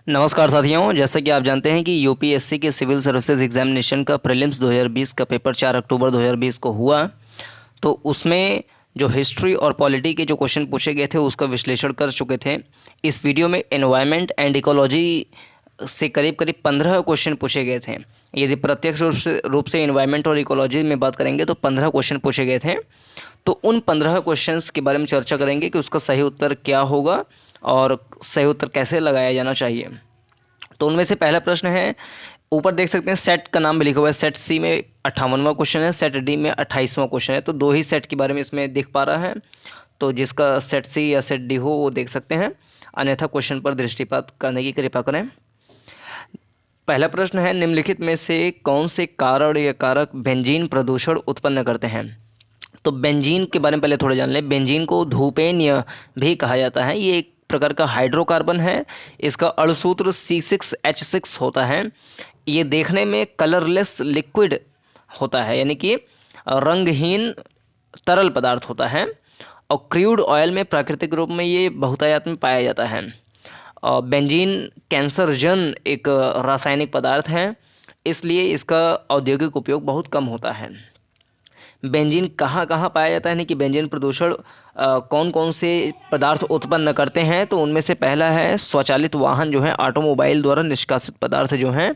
नमस्कार साथियों, जैसा कि आप जानते हैं कि यूपीएससी के सिविल सर्विसेज एग्जामिनेशन का प्रीलिम्स 2020 का पेपर 4 अक्टूबर 2020 को हुआ। तो उसमें जो हिस्ट्री और पॉलिटी के जो क्वेश्चन पूछे गए थे उसका विश्लेषण कर चुके थे। इस वीडियो में एनवायरनमेंट एंड इकोलॉजी से करीब करीब 15 क्वेश्चन पूछे गए थे। यदि प्रत्यक्ष रूप से एनवायरनमेंट और इकोलॉजी में बात करेंगे तो 15 क्वेश्चन पूछे गए थे। तो उन 15 क्वेश्चंस के बारे में चर्चा करेंगे कि उसका सही उत्तर क्या होगा और सही उत्तर कैसे लगाया जाना चाहिए। तो उनमें से पहला प्रश्न है, ऊपर देख सकते हैं सेट का नाम भी लिखा हुआ है। सेट सी में 58वां क्वेश्चन है, सेट डी में 28वां क्वेश्चन है। तो दो ही सेट के बारे में इसमें दिख पा रहा है, तो जिसका सेट सी या सेट डी हो वो देख सकते हैं, अन्यथा क्वेश्चन पर दृष्टिपात करने की कृपा करें। पहला प्रश्न है, निम्नलिखित में से कौन से कारण या कारक बेंजीन प्रदूषण उत्पन्न करते हैं। तो बेंजीन के बारे में पहले थोड़ा जान लें। बेंजीन को धूपेन्य भी कहा जाता है। ये एक प्रकार का हाइड्रोकार्बन है। इसका अणुसूत्र C6H6 होता है। ये देखने में कलरलेस लिक्विड होता है, यानी कि रंगहीन तरल पदार्थ होता है। और क्रूड ऑयल में प्राकृतिक रूप में ये बहुतायत में पाया जाता है। और बेंजीन कैंसरजन एक रासायनिक पदार्थ है, इसलिए इसका औद्योगिक उपयोग बहुत कम होता है। बेंजीन कहाँ कहाँ पाया जाता है, यानी कि बेंजीन प्रदूषण कौन कौन से पदार्थ उत्पन्न करते हैं। तो उनमें से पहला है स्वचालित वाहन जो है, ऑटोमोबाइल द्वारा निष्कासित पदार्थ जो हैं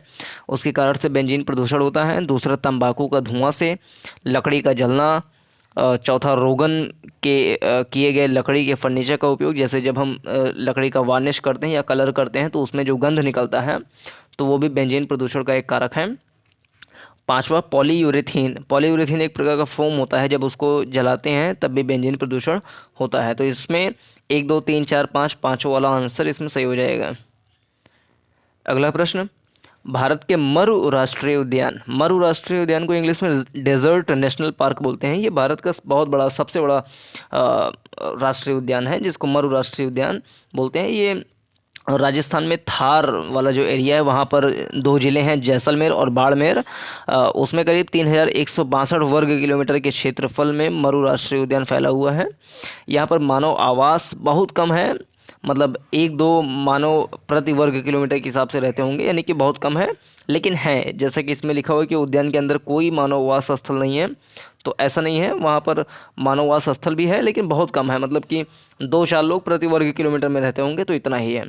उसके कारण से बेंजीन प्रदूषण होता है। दूसरा तंबाकू का धुआं से, लकड़ी का जलना। चौथा रोगन के किए गए लकड़ी के फर्नीचर का उपयोग, जैसे जब हम लकड़ी का वार्निश करते हैं या कलर करते हैं तो उसमें जो गंध निकलता है तो वो भी बेंजीन प्रदूषण का एक कारक है। पांचवा पॉलीयूरेथीन। पॉलीयूरेथीन एक प्रकार का फोम होता है, जब उसको जलाते हैं तब भी बेंजीन प्रदूषण होता है। तो इसमें 1 2 3 4 5 पाँचों वाला आंसर इसमें सही हो जाएगा। अगला प्रश्न, भारत के मरु राष्ट्रीय उद्यान। मरु राष्ट्रीय उद्यान को इंग्लिश में डेजर्ट नेशनल पार्क बोलते हैं। ये भारत का बहुत बड़ा, सबसे बड़ा राष्ट्रीय उद्यान है, जिसको मरु राष्ट्रीय उद्यान बोलते हैं। ये राजस्थान में थार वाला जो एरिया है वहाँ पर दो ज़िले हैं, जैसलमेर और बाड़मेर। उसमें करीब 3162 वर्ग किलोमीटर के क्षेत्रफल में मरु राष्ट्रीय उद्यान फैला हुआ है। यहाँ पर मानव आवास बहुत कम है, मतलब 1-2 मानव प्रति वर्ग किलोमीटर के हिसाब से रहते होंगे, यानी कि बहुत कम है। लेकिन है, जैसा कि इसमें लिखा हुआ है कि उद्यान के अंदर कोई मानववास स्थल नहीं है, तो ऐसा नहीं है। वहाँ पर मानववास स्थल भी है लेकिन बहुत कम है, मतलब कि 2-4 लोग प्रति वर्ग किलोमीटर में रहते होंगे, तो इतना ही है।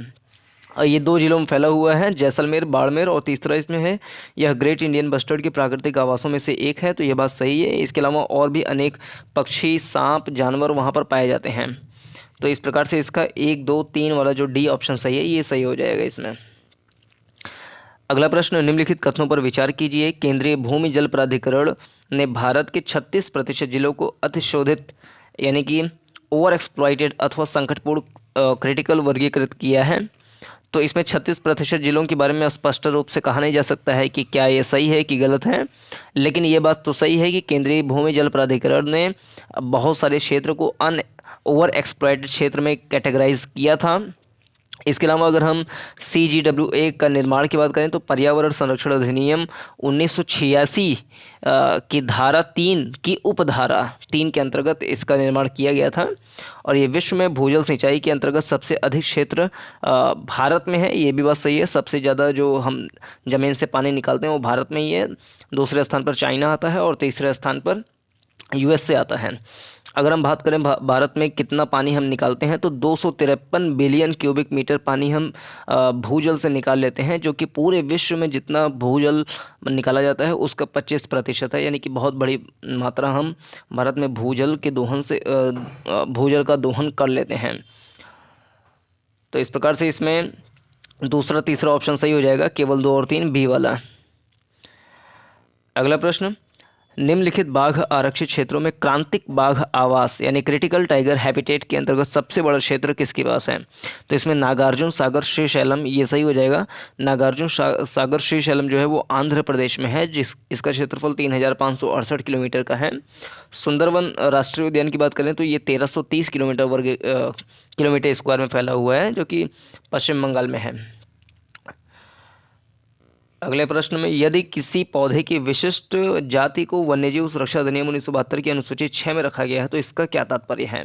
और ये दो जिलों में फैला हुआ है, जैसलमेर बाड़मेर। और तीसरा इसमें है, यह ग्रेट इंडियन बस्टर्ड के प्राकृतिक आवासों में से एक है, तो यह बात सही है। इसके अलावा और भी अनेक पक्षी, सांप, जानवर वहाँ पर पाए जाते हैं। तो इस प्रकार से इसका 1 2 3 वाला जो डी ऑप्शन सही है, ये सही हो जाएगा इसमें। अगला प्रश्न, निम्नलिखित कथनों पर विचार कीजिए। केंद्रीय भूमि जल प्राधिकरण ने भारत के 36% जिलों को अतिशोधित, यानी कि ओवर एक्सप्लॉइटेड अथवा संकटपूर्ण क्रिटिकल वर्गीकृत किया है। तो इसमें 36% जिलों के बारे में स्पष्ट रूप से कहा नहीं जा सकता है कि क्या ये सही है कि गलत है, लेकिन ये बात तो सही है कि केंद्रीय भूमि जल प्राधिकरण ने बहुत सारे क्षेत्र को ओवर एक्सप्लॉइटेड क्षेत्र में कैटेगराइज किया था। इसके अलावा अगर हम CGWA का निर्माण की बात करें तो पर्यावरण संरक्षण अधिनियम 1986 की धारा 3 की उपधारा 3 के अंतर्गत इसका निर्माण किया गया था। और ये विश्व में भूजल सिंचाई के अंतर्गत सबसे अधिक क्षेत्र भारत में है। ये भी बात सही है, सबसे ज़्यादा जो हम ज़मीन से पानी निकालते हैं वो भारत में ही है। दूसरे स्थान पर चाइना आता है और तीसरे स्थान पर US से आता है। अगर हम बात करें भारत में कितना पानी हम निकालते हैं, तो 253 बिलियन क्यूबिक मीटर पानी हम भूजल से निकाल लेते हैं, जो कि पूरे विश्व में जितना भूजल निकाला जाता है उसका 25% है। यानी कि बहुत बड़ी मात्रा हम भारत में भूजल के दोहन से भूजल का दोहन कर लेते हैं। तो इस प्रकार से इसमें दूसरा तीसरा ऑप्शन सही हो जाएगा, केवल 2 और 3 बी वाला। अगला प्रश्न, निम्नलिखित बाघ आरक्षित क्षेत्रों में क्रांतिक बाघ आवास यानी क्रिटिकल टाइगर हैबिटेट के अंतर्गत सबसे बड़ा क्षेत्र किसके पास है। तो इसमें नागार्जुन सागर श्रीशैलम, ये सही हो जाएगा। नागार्जुन सागर श्रीशैलम जो है वो आंध्र प्रदेश में है, इसका क्षेत्रफल 3568 किलोमीटर का है। सुंदरवन राष्ट्रीय उद्यान की बात करें तो ये 1330 किलोमीटर स्क्वायर में फैला हुआ है, जो कि पश्चिम बंगाल में है। अगले प्रश्न में, यदि किसी पौधे की विशिष्ट जाति को वन्यजीव सुरक्षा अधिनियम 1972 की अनुसूची 6 में रखा गया है, तो इसका क्या तात्पर्य है।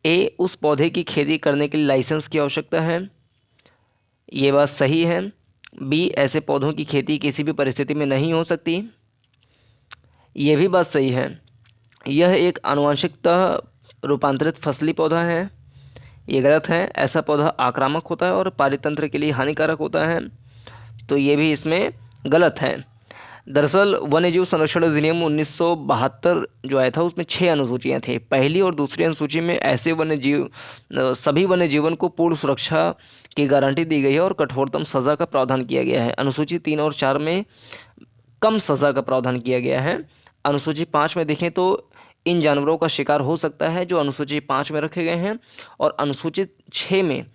ए, उस पौधे की खेती करने के लिए लाइसेंस की आवश्यकता है। ये बात सही है। बी, ऐसे पौधों की खेती किसी भी परिस्थिति में नहीं हो सकती, ये भी बात सही है। यह एक आनुवंशिकतः रूपांतरित फसली पौधा है, ये गलत है। ऐसा पौधा आक्रामक होता है और पारितंत्र के लिए हानिकारक होता है, तो ये भी इसमें गलत है। दरअसल वन्यजीव संरक्षण अधिनियम 1972 जो आया था उसमें 6 अनुसूचियाँ थी। पहली और दूसरी अनुसूची में ऐसे सभी वन्य जीवन को पूर्ण सुरक्षा की गारंटी दी गई है और कठोरतम सज़ा का प्रावधान किया गया है। अनुसूची 3 और 4 में कम सज़ा का प्रावधान किया गया है। अनुसूची 5 में देखें तो इन जानवरों का शिकार हो सकता है जो अनुसूची 5 में रखे गए हैं, और अनुसूचित 6 में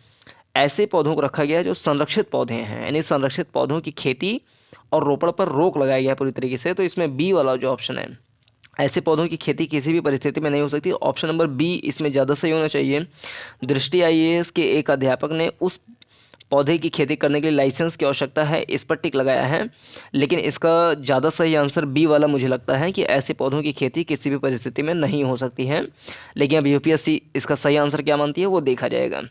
ऐसे पौधों को रखा गया है जो संरक्षित पौधे हैं, यानी संरक्षित पौधों की खेती और रोपण पर रोक लगाया गया है पूरी तरीके से। तो इसमें बी वाला जो ऑप्शन है, ऐसे पौधों की खेती किसी भी परिस्थिति में नहीं हो सकती, ऑप्शन नंबर बी इसमें ज़्यादा सही होना चाहिए। दृष्टि आईएएस के एक अध्यापक ने उस पौधे की खेती करने के लिए लाइसेंस की आवश्यकता है इस पर टिक लगाया है, लेकिन इसका ज़्यादा सही आंसर बी वाला मुझे लगता है कि ऐसे पौधों की खेती किसी भी परिस्थिति में नहीं हो सकती है। लेकिन अब यूपीएससी इसका सही आंसर क्या मानती है वो देखा जाएगा।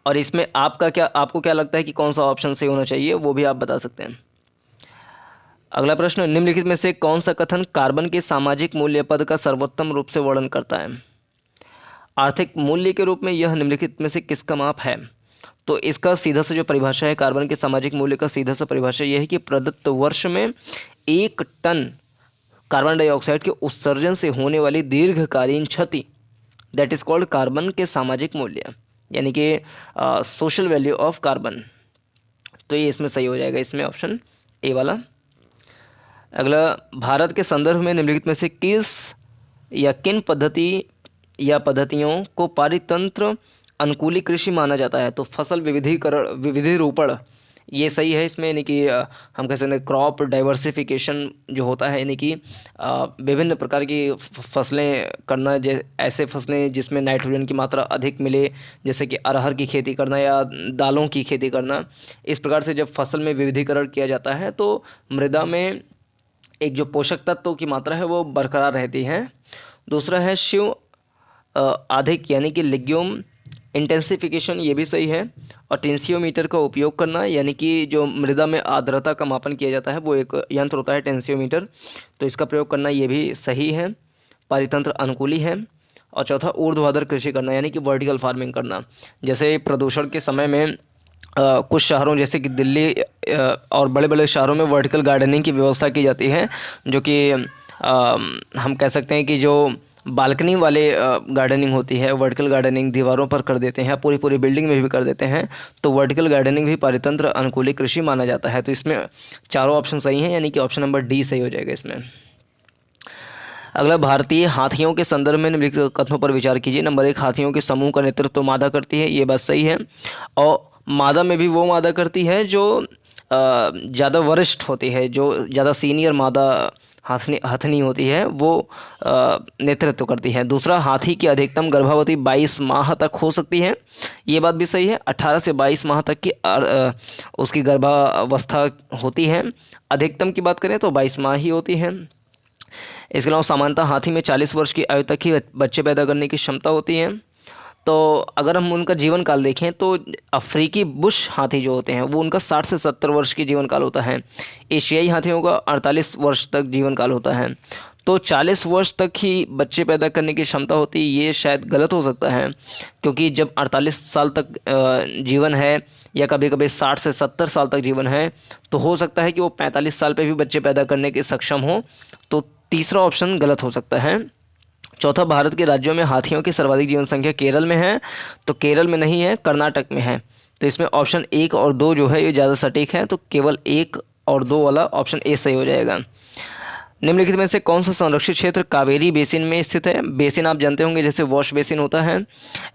और इसमें आपको क्या लगता है कि कौन सा ऑप्शन सही होना चाहिए, वो भी आप बता सकते हैं। अगला प्रश्न, निम्नलिखित में से कौन सा कथन कार्बन के सामाजिक मूल्य पद का सर्वोत्तम रूप से वर्णन करता है? आर्थिक मूल्य के रूप में यह निम्नलिखित में से किसका माप है? तो इसका सीधा सा जो परिभाषा है कार्बन के सामाजिक मूल्य का सीधा सा परिभाषा यह है कि प्रदत्त वर्ष में 1 टन कार्बन डाइऑक्साइड के उत्सर्जन से होने वाली दीर्घकालीन क्षति, दैट इज कॉल्ड कार्बन के सामाजिक मूल्य, यानी कि सोशल वैल्यू ऑफ कार्बन। तो ये इसमें सही हो जाएगा, इसमें ऑप्शन ए वाला। अगला, भारत के संदर्भ में निम्नलिखित में से किन पद्धतियों को पारितंत्र अनुकूली कृषि माना जाता है? तो फसल विविधीकरण ये सही है इसमें, यानी कि हम कह सकते हैं क्रॉप डाइवर्सिफिकेशन जो होता है, यानी कि विभिन्न प्रकार की फसलें करना, ऐसे फसलें जिसमें नाइट्रोजन की मात्रा अधिक मिले, जैसे कि अरहर की खेती करना या दालों की खेती करना। इस प्रकार से जब फसल में विविधीकरण किया जाता है तो मृदा में एक जो पोषक तत्वों की मात्रा है वो बरकरार रहती है। दूसरा है शिव अधिक, यानी कि लिग्यूम इंटेंसिफिकेशन, ये भी सही है। और टेंसियोमीटर का उपयोग करना, यानी कि जो मृदा में आर्द्रता का मापन किया जाता है वो एक यंत्र होता है टेंसियोमीटर, तो इसका प्रयोग करना ये भी सही है, पारितंत्र अनुकूली है। और चौथा, ऊर्ध्वाधर कृषि करना, यानी कि वर्टिकल फार्मिंग करना। जैसे प्रदूषण के समय में कुछ शहरों जैसे कि दिल्ली और बड़े बड़े शहरों में वर्टिकल गार्डनिंग की व्यवस्था की जाती है, जो कि हम कह सकते हैं कि जो बालकनी वाले गार्डनिंग होती है, वर्टिकल गार्डनिंग दीवारों पर कर देते हैं, पूरी पूरी बिल्डिंग में भी कर देते हैं, तो वर्टिकल गार्डनिंग भी पारितंत्र अनुकूली कृषि माना जाता है। तो इसमें चारों ऑप्शन सही हैं, यानी कि ऑप्शन नंबर डी सही हो जाएगा इसमें। अगला, भारतीय हाथियों के संदर्भ में निम्नलिखित कथनों पर विचार कीजिए। नंबर 1, हाथियों के समूह का नेतृत्व तो मादा करती है, ये बात सही है। और मादा में भी वो मादा करती है जो ज़्यादा वरिष्ठ होती है, जो ज़्यादा सीनियर मादा हथनी होती है, वो नेतृत्व करती है। दूसरा, हाथी की अधिकतम गर्भावधि 22 माह तक हो सकती है, ये बात भी सही है। 18 से 22 माह तक की उसकी गर्भावस्था होती है। अधिकतम की बात करें तो 22 माह ही होती है। इसके अलावा सामान्यतः हाथी में 40 वर्ष की आयु तक ही बच्चे पैदा करने की क्षमता होती है। तो अगर हम उनका जीवन काल देखें तो अफ्रीकी बुश हाथी जो होते हैं वो उनका 60 से 70 वर्ष की जीवन काल होता है। एशियाई हाथियों का 48 वर्ष तक जीवन काल होता है। तो 40 वर्ष तक ही बच्चे पैदा करने की क्षमता होती है, ये शायद गलत हो सकता है, क्योंकि जब 48 साल तक जीवन है या कभी कभी 60 से 70 साल तक जीवन है, तो हो सकता है कि वो 45 साल पे भी बच्चे पैदा करने के सक्षम हो। तो तीसरा ऑप्शन गलत हो सकता है। चौथा, भारत के राज्यों में हाथियों की सर्वाधिक जीवन संख्या केरल में है, तो केरल में नहीं है, कर्नाटक में है। तो इसमें ऑप्शन 1 और 2 जो है ये ज़्यादा सटीक है, तो केवल 1 और 2 वाला ऑप्शन ए सही हो जाएगा। निम्नलिखित में से कौन सा संरक्षित क्षेत्र कावेरी बेसिन में स्थित है? बेसिन आप जानते होंगे, जैसे वॉश बेसिन होता है,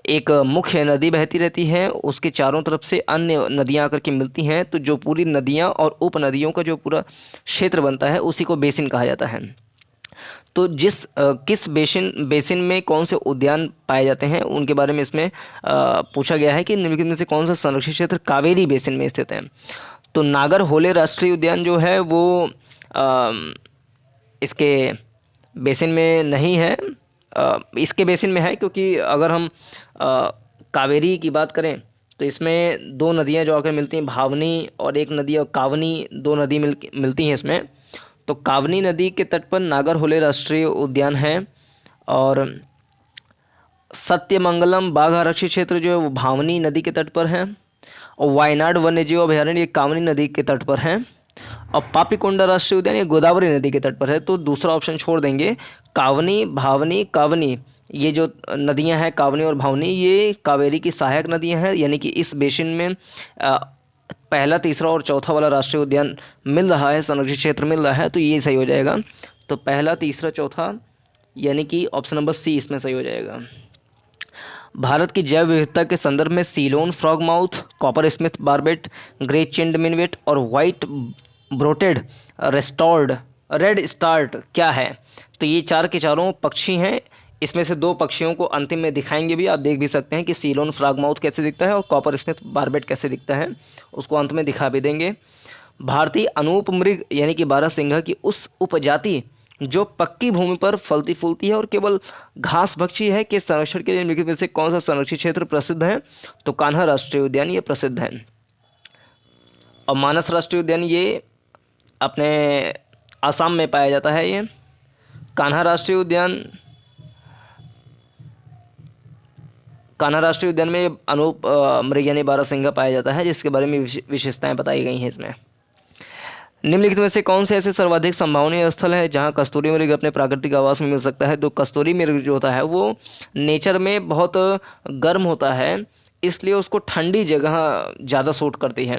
एक मुख्य नदी बहती रहती है, उसके चारों तरफ से अन्य नदियाँ आकर के मिलती हैं, तो जो पूरी नदियाँ और उपनदियों का जो पूरा क्षेत्र बनता है उसी को बेसिन कहा जाता है। तो किस बेसिन में कौन से उद्यान पाए जाते हैं उनके बारे में इसमें पूछा गया है कि निम्नलिखित में से कौन सा संरक्षित क्षेत्र कावेरी बेसिन में स्थित है? तो नागर होले राष्ट्रीय उद्यान जो है वो इसके बेसिन में नहीं है, इसके बेसिन में है, क्योंकि अगर हम कावेरी की बात करें तो इसमें दो नदियाँ जो आकर मिलती हैं, भावनी और एक नदी और कावनी, दो नदी मिलती हैं इसमें। तो कावनी नदी के तट पर नागरहोले राष्ट्रीय उद्यान है, और सत्यमंगलम बाघ आरक्षित क्षेत्र जो है वो भावनी नदी के तट पर है, और वायनाड वन्यजीव अभयारण्य ये कामनी नदी के तट पर है, और पापीकोंडा राष्ट्रीय उद्यान ये गोदावरी नदी के तट पर है। तो दूसरा ऑप्शन छोड़ देंगे। कावनी, भावनी, कावनी, ये जो नदियां हैं कावनी और भावनी, ये कावेरी की सहायक नदियां हैं, यानी कि इस बेसिन में पहला, तीसरा और चौथा वाला राष्ट्रीय उद्यान मिल रहा है, संरक्षित क्षेत्र मिल रहा है, तो ये सही हो जाएगा। तो पहला, तीसरा, चौथा, यानी कि ऑप्शन नंबर सी इसमें सही हो जाएगा। भारत की जैव विविधता के संदर्भ में Ceylon frogmouth, coppersmith barbet, grey chinned minivet और वाइट ब्रोटेड रेस्टॉर्ड रेड स्टार्ट क्या है? तो ये चार के चारों पक्षी हैं। इसमें से दो पक्षियों को अंतिम में दिखाएंगे भी, आप देख भी सकते हैं कि सीलोन फ्रॉग माउथ कैसे दिखता है और कॉपर स्मिथ बार्बेट कैसे दिखता है, उसको अंत में दिखा भी देंगे। भारतीय अनूप मृग यानी कि बारहसिंगा की उस उपजाति जो पक्की भूमि पर फलती फूलती है और केवल घास भक्षी है के संरक्षण के लिए निम्नलिखित में से कौन सा संरक्षित क्षेत्र प्रसिद्ध है? तो कान्हा राष्ट्रीय उद्यान ये प्रसिद्ध है। और मानस राष्ट्रीय उद्यान ये अपने असम में पाया जाता है। ये कान्हा राष्ट्रीय उद्यान, कान्हा राष्ट्रीय उद्यान में अनूप मृग यानी बारहसिंगा पाया जाता है, जिसके बारे में विशेषताएं बताई गई हैं इसमें। निम्नलिखित में से कौन से ऐसे सर्वाधिक संभावनीय स्थल है जहां कस्तूरी मृग अपने प्राकृतिक आवास में मिल सकता है? तो कस्तूरी मृग जो होता है वो नेचर में बहुत गर्म होता है, इसलिए उसको ठंडी जगह ज़्यादा सूट करती है।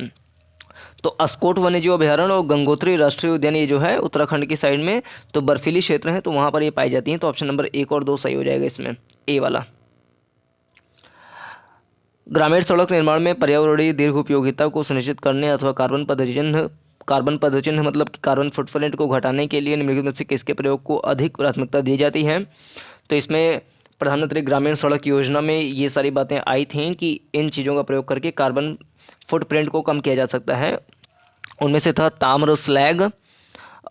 तो अस्कोट वन्यजीव अभयारण्य और गंगोत्री राष्ट्रीय उद्यान ये जो है उत्तराखंड की साइड में, तो बर्फीली क्षेत्र है, तो वहाँ पर ये पाई जाती हैं। तो ऑप्शन नंबर 1 और 2 सही हो जाएगा इसमें, ए वाला। ग्रामीण सड़क निर्माण में पर्यावरणीय दीर्घ उपयोगिता को सुनिश्चित करने अथवा कार्बन पदचिह्न मतलब कि कार्बन फुटप्रिंट को घटाने के लिए निम्नलिखित में से किसके प्रयोग को अधिक प्राथमिकता दी जाती है? तो इसमें प्रधानमंत्री ग्रामीण सड़क योजना में ये सारी बातें आई थीं कि इन चीज़ों का प्रयोग करके कार्बन फुटप्रिंट को कम किया जा सकता है। उनमें से था ताम्र स्लैग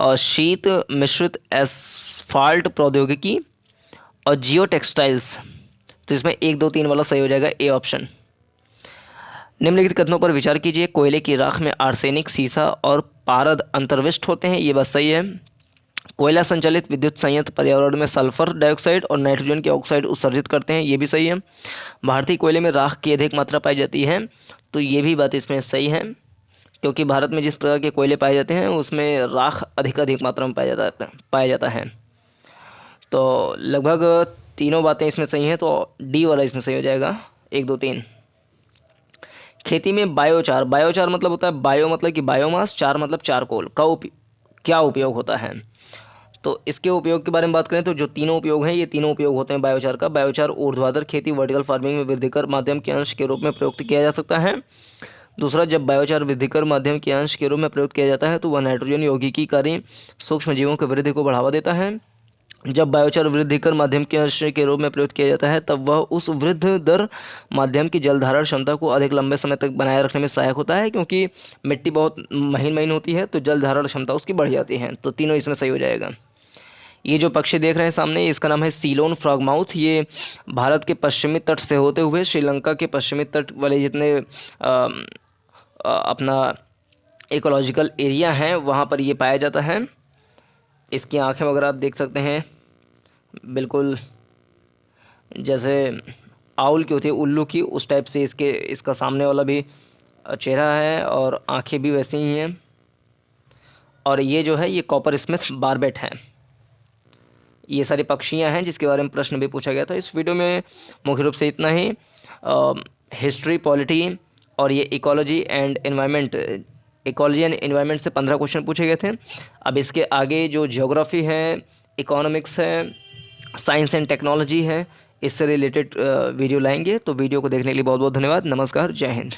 और शीत मिश्रित एसफाल्ट प्रौद्योगिकी और जियो टेक्सटाइल्स। तो इसमें 1, 2, 3 वाला सही हो जाएगा, ए ऑप्शन। निम्नलिखित कथनों पर विचार कीजिए। कोयले की राख में आर्सेनिक, सीसा और पारद अंतर्विष्ट होते हैं, ये बात सही है। कोयला संचालित विद्युत संयंत्र पर्यावरण में सल्फर डाइऑक्साइड और नाइट्रोजन के ऑक्साइड उत्सर्जित करते हैं, ये भी सही है। भारतीय कोयले में राख की अधिक मात्रा पाई जाती है, तो ये भी बात इसमें सही है, क्योंकि भारत में जिस प्रकार के कोयले पाए जाते हैं उसमें राख अधिक मात्रा में पाया जाता है। तो लगभग तीनों बातें इसमें सही हैं, तो डी वाला इसमें सही हो जाएगा, 1, 2, 3। खेती में बायोचार, बायोचार मतलब होता है, बायो मतलब कि बायोमास, चार मतलब चारकोल का क्या उपयोग होता है? तो इसके उपयोग के बारे में बात करें तो जो तीनों उपयोग हैं, ये तीनों उपयोग होते हैं बायोचार का। बायोचार ऊर्ध्वाधर खेती वर्टिकल फार्मिंग में वृद्धिकर माध्यम के अंश के रूप में प्रयुक्त किया जा सकता है। दूसरा, जब बायोचार वृद्धिकर माध्यम के अंश के रूप में प्रयुक्त किया जाता है तो वह नाइट्रोजन यौगिकीकारी सूक्ष्म जीवों की वृद्धि को बढ़ावा देता है। जब बायोचार वृद्धिकर माध्यम के अंश के रूप में प्रयुक्त किया जाता है तब वह उस वृद्ध दर माध्यम की जल धारण क्षमता को अधिक लंबे समय तक बनाए रखने में सहायक होता है, क्योंकि मिट्टी बहुत महीन होती है तो जल धारण क्षमता उसकी बढ़ जाती है। तो तीनों इसमें सही हो जाएगा। ये जो पक्षी देख रहे हैं सामने, इसका नाम है सीलोन फ्रॉग माउथ। ये भारत के पश्चिमी तट से होते हुए श्रीलंका के पश्चिमी तट वाले जितने अपना इकोलॉजिकल एरिया हैं वहाँ पर ये पाया जाता है। इसकी आँखें वगैरह आप देख सकते हैं, बिल्कुल जैसे आउल की होती है, उल्लू की, उस टाइप से इसका सामने वाला भी चेहरा है और आँखें भी वैसी ही हैं। और ये जो है ये कॉपर स्मिथ बार्बेट है। ये सारी पक्षियाँ हैं जिसके बारे में प्रश्न भी पूछा गया था। इस वीडियो में मुख्य रूप से इतना ही। हिस्ट्री, पॉलिटी और ये इकोलॉजी एंड एनवायरनमेंट से 15 क्वेश्चन पूछे गए थे। अब इसके आगे जो ज्योग्राफी है, इकोनॉमिक्स है, साइंस एंड टेक्नोलॉजी है, इससे रिलेटेड वीडियो लाएंगे। तो वीडियो को देखने के लिए बहुत बहुत धन्यवाद। नमस्कार, जय हिंद।